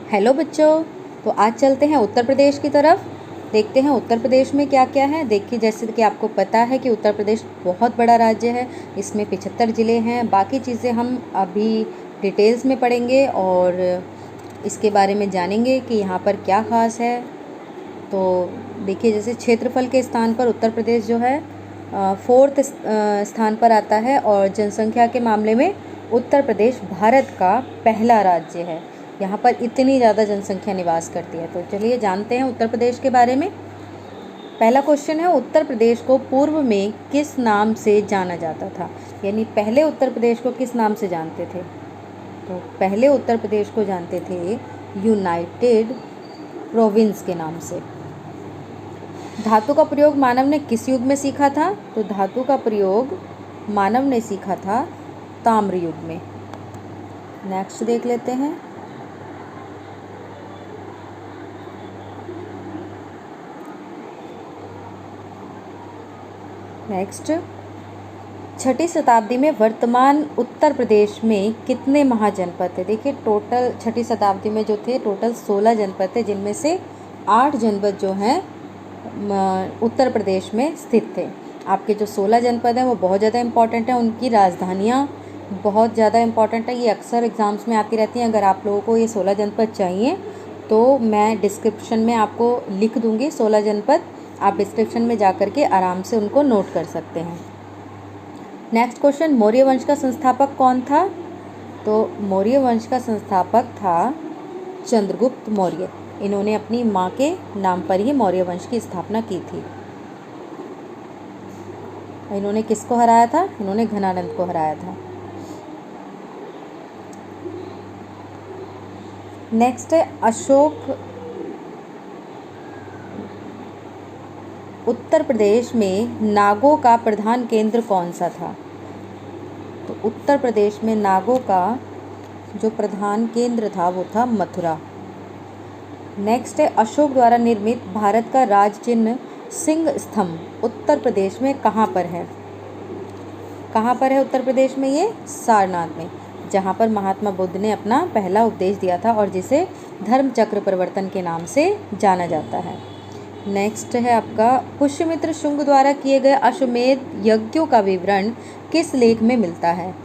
Hello बच्चों, तो आज चलते हैं उत्तर प्रदेश की तरफ। देखते हैं उत्तर प्रदेश में क्या क्या है। देखिए, जैसे कि आपको पता है कि उत्तर प्रदेश बहुत बड़ा राज्य है। इसमें 75 ज़िले हैं। बाकी चीज़ें हम अभी डिटेल्स में पढ़ेंगे और इसके बारे में जानेंगे कि यहाँ पर क्या ख़ास है। तो देखिए, जैसे क्षेत्रफल के स्थान पर उत्तर प्रदेश जो है 4th स्थान पर आता है और जनसंख्या के मामले में उत्तर प्रदेश भारत का पहला राज्य है। यहाँ पर इतनी ज़्यादा जनसंख्या निवास करती है। तो चलिए जानते हैं उत्तर प्रदेश के बारे में। पहला क्वेश्चन है, उत्तर प्रदेश को पूर्व में किस नाम से जाना जाता था? यानी पहले उत्तर प्रदेश को किस नाम से जानते थे? तो पहले उत्तर प्रदेश को जानते थे यूनाइटेड प्रोविंस के नाम से। धातु का प्रयोग मानव ने किस युग में सीखा था? तो धातु का प्रयोग मानव ने सीखा था ताम्र युग में। नेक्स्ट देख लेते हैं। नेक्स्ट, 6ठी शताब्दी में वर्तमान उत्तर प्रदेश में कितने महाजनपद थे? देखिए, टोटल 6ठी शताब्दी में जो थे टोटल 16 जनपद थे, जिनमें से 8 जनपद जो हैं उत्तर प्रदेश में स्थित थे। आपके जो 16 जनपद हैं वो बहुत ज़्यादा इम्पॉर्टेंट हैं। उनकी राजधानियाँ बहुत ज़्यादा इम्पॉर्टेंट है। ये अक्सर एग्ज़ाम्स में आती रहती हैं। अगर आप लोगों को ये 16 जनपद चाहिए तो मैं डिस्क्रिप्शन में आपको लिख दूँगी 16 जनपद। आप डिस्क्रिप्शन में जा कर के आराम से उनको नोट कर सकते हैं। नेक्स्ट क्वेश्चन, मौर्य वंश का संस्थापक कौन था? तो मौर्य वंश का संस्थापक था चंद्रगुप्त मौर्य। इन्होंने अपनी माँ के नाम पर ही मौर्य वंश की स्थापना की थी। इन्होंने किसको हराया था? इन्होंने घनानंद को हराया था। नेक्स्ट है, अशोक उत्तर प्रदेश में नागों का प्रधान केंद्र कौन सा था? तो उत्तर प्रदेश में नागों का जो प्रधान केंद्र था वो था मथुरा। नेक्स्ट है, अशोक द्वारा निर्मित भारत का राज चिन्ह सिंह स्तंभ उत्तर प्रदेश में कहाँ पर है? कहाँ पर है उत्तर प्रदेश में? ये सारनाथ में, जहाँ पर महात्मा बुद्ध ने अपना पहला उपदेश दिया था और जिसे धर्म चक्र परिवर्तन के नाम से जाना जाता है। नेक्स्ट है आपका, पुष्यमित्र शुंग द्वारा किए गए अश्वमेध यज्ञों का विवरण किस लेख में मिलता है?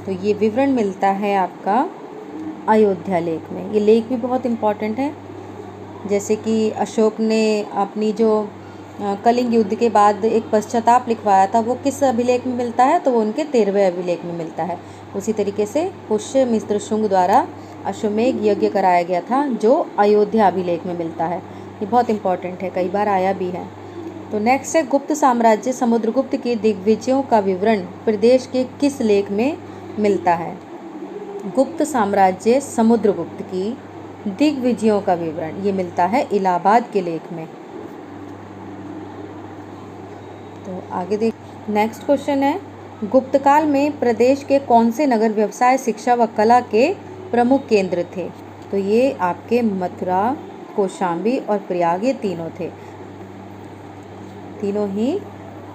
तो ये विवरण मिलता है आपका अयोध्या लेख में। ये लेख भी बहुत इम्पॉर्टेंट है। जैसे कि अशोक ने अपनी जो कलिंग युद्ध के बाद एक पश्चाताप लिखवाया था, वो किस अभिलेख में मिलता है? तो वो उनके 13वें अभिलेख में मिलता है। उसी तरीके से पुष्यमित्र शुंग द्वारा अश्वमेध यज्ञ कराया गया था, जो अयोध्या अभिलेख में मिलता है। ये बहुत इंपॉर्टेंट है, कई बार आया भी है। तो नेक्स्ट है, गुप्त साम्राज्य समुद्रगुप्त के दिग्विजयों का विवरण प्रदेश के किस लेख में मिलता है? गुप्त साम्राज्य समुद्रगुप्त की दिग्विजयों का विवरण ये मिलता है इलाहाबाद के लेख में। तो आगे देख, नेक्स्ट क्वेश्चन है, गुप्तकाल में प्रदेश के कौन से नगर व्यवसाय, शिक्षा व कला के प्रमुख केंद्र थे? तो ये आपके मथुरा, कौशाम्बी और प्रयाग, ये तीनों थे। तीनों ही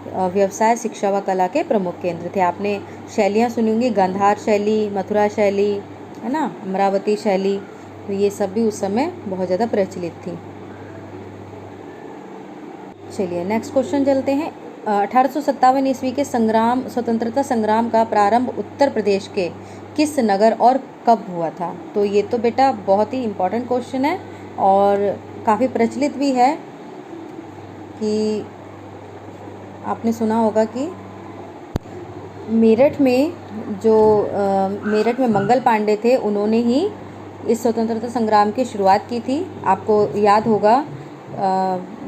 व्यवसाय, शिक्षा व कला के प्रमुख केंद्र थे। आपने शैलियाँ सुनी होंगी, गांधार शैली, मथुरा शैली, है ना, अमरावती शैली। तो ये सब भी उस समय बहुत ज़्यादा प्रचलित थी। चलिए नेक्स्ट क्वेश्चन चलते हैं। 1857 ईस्वी के स्वतंत्रता संग्राम का प्रारंभ उत्तर प्रदेश के किस नगर और कब हुआ था? तो ये तो बेटा बहुत ही इम्पोर्टेंट क्वेश्चन है और काफ़ी प्रचलित भी है कि आपने सुना होगा कि मेरठ में मंगल पांडे थे, उन्होंने ही इस स्वतंत्रता संग्राम की शुरुआत की थी। आपको याद होगा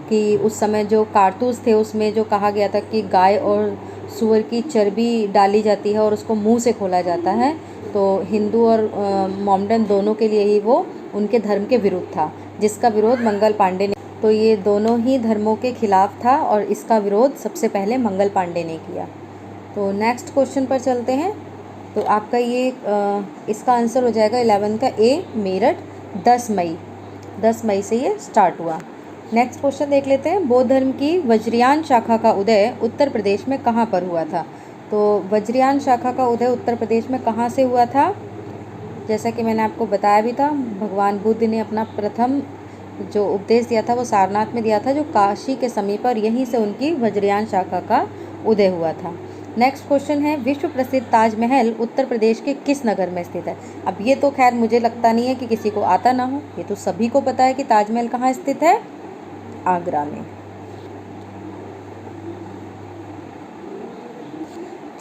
कि उस समय जो कारतूस थे उसमें जो कहा गया था कि गाय और सूअर की चर्बी डाली जाती है और उसको मुंह से खोला जाता है, तो हिंदू और मोमडन दोनों के लिए ही वो उनके धर्म के विरुद्ध था, जिसका विरोध मंगल पांडे ने। तो ये दोनों ही धर्मों के खिलाफ था और इसका विरोध सबसे पहले मंगल पांडे ने किया। तो नेक्स्ट क्वेश्चन पर चलते हैं। तो आपका ये इसका आंसर हो जाएगा 11 का ए, मेरठ। 10 मई से ये स्टार्ट हुआ। नेक्स्ट क्वेश्चन देख लेते हैं, बौद्ध धर्म की वज्रयान शाखा का उदय उत्तर प्रदेश में कहाँ पर हुआ था? तो वज्रयान शाखा का उदय उत्तर प्रदेश में कहाँ से हुआ था? जैसा कि मैंने आपको बताया भी था, भगवान बुद्ध ने अपना प्रथम जो उपदेश दिया था वो सारनाथ में दिया था, जो काशी के समीप, और यहीं से उनकी वज्रयान शाखा का उदय हुआ था। नेक्स्ट क्वेश्चन है, विश्व प्रसिद्ध ताजमहल उत्तर प्रदेश के किस नगर में स्थित है? अब ये तो खैर मुझे लगता नहीं है कि किसी को आता ना हो, ये तो सभी को पता है कि ताजमहल कहाँ स्थित है, आगरा में।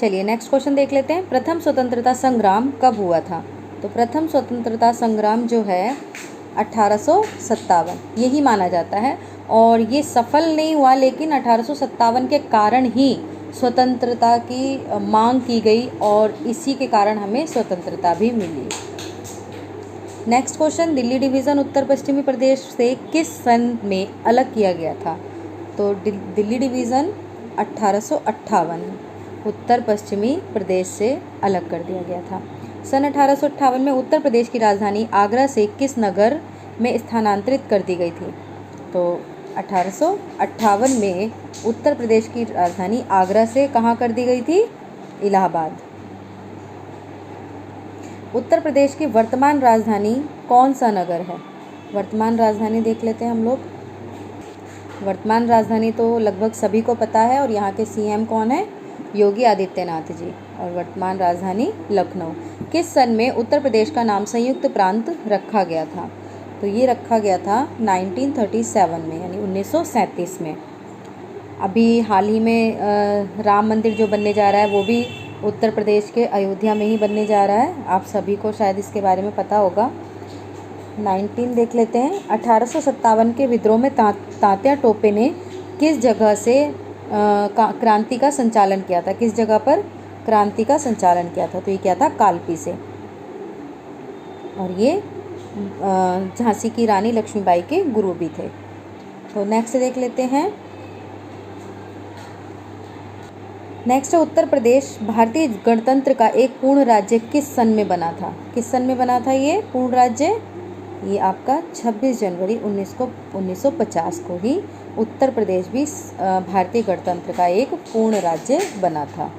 चलिए नेक्स्ट क्वेश्चन देख लेते हैं, प्रथम स्वतंत्रता संग्राम कब हुआ था? तो प्रथम स्वतंत्रता संग्राम जो है 1857 यही माना जाता है, और ये सफल नहीं हुआ, लेकिन 1857 के कारण ही स्वतंत्रता की मांग की गई और इसी के कारण हमें स्वतंत्रता भी मिली। नेक्स्ट क्वेश्चन, दिल्ली डिवीज़न उत्तर पश्चिमी प्रदेश से किस सन में अलग किया गया था? तो दिल्ली डिवीज़न 1858 उत्तर पश्चिमी प्रदेश से अलग कर दिया गया था। सन 1858 में उत्तर प्रदेश की राजधानी आगरा से किस नगर में स्थानांतरित कर दी गई थी? तो 1858 में उत्तर प्रदेश की राजधानी आगरा से कहाँ कर दी गई थी? इलाहाबाद। उत्तर प्रदेश की वर्तमान राजधानी कौन सा नगर है? वर्तमान राजधानी देख लेते हैं हम लोग। वर्तमान राजधानी तो लगभग सभी को पता है, और यहाँ के सीएम कौन है? योगी आदित्यनाथ जी। और वर्तमान राजधानी लखनऊ। किस सन में उत्तर प्रदेश का नाम संयुक्त प्रांत रखा गया था? तो ये रखा गया था 1937 में, यानी 1937 में। अभी हाल ही में राम मंदिर जो बनने जा रहा है वो भी उत्तर प्रदेश के अयोध्या में ही बनने जा रहा है। आप सभी को शायद इसके बारे में पता होगा। 19 देख लेते हैं, 1857 के विद्रोह में तात्या टोपे ने किस जगह से क्रांति का संचालन किया था? किस जगह पर क्रांति का संचालन किया था? तो ये क्या था? कालपी से। और ये झांसी की रानी लक्ष्मीबाई के गुरु भी थे। तो नेक्स्ट देख लेते हैं। नेक्स्ट है, उत्तर प्रदेश भारतीय गणतंत्र का एक पूर्ण राज्य किस सन में बना था? किस सन में बना था ये पूर्ण राज्य? ये आपका 26 जनवरी 1950 को ही उत्तर प्रदेश भी भारतीय गणतंत्र का एक पूर्ण राज्य बना था।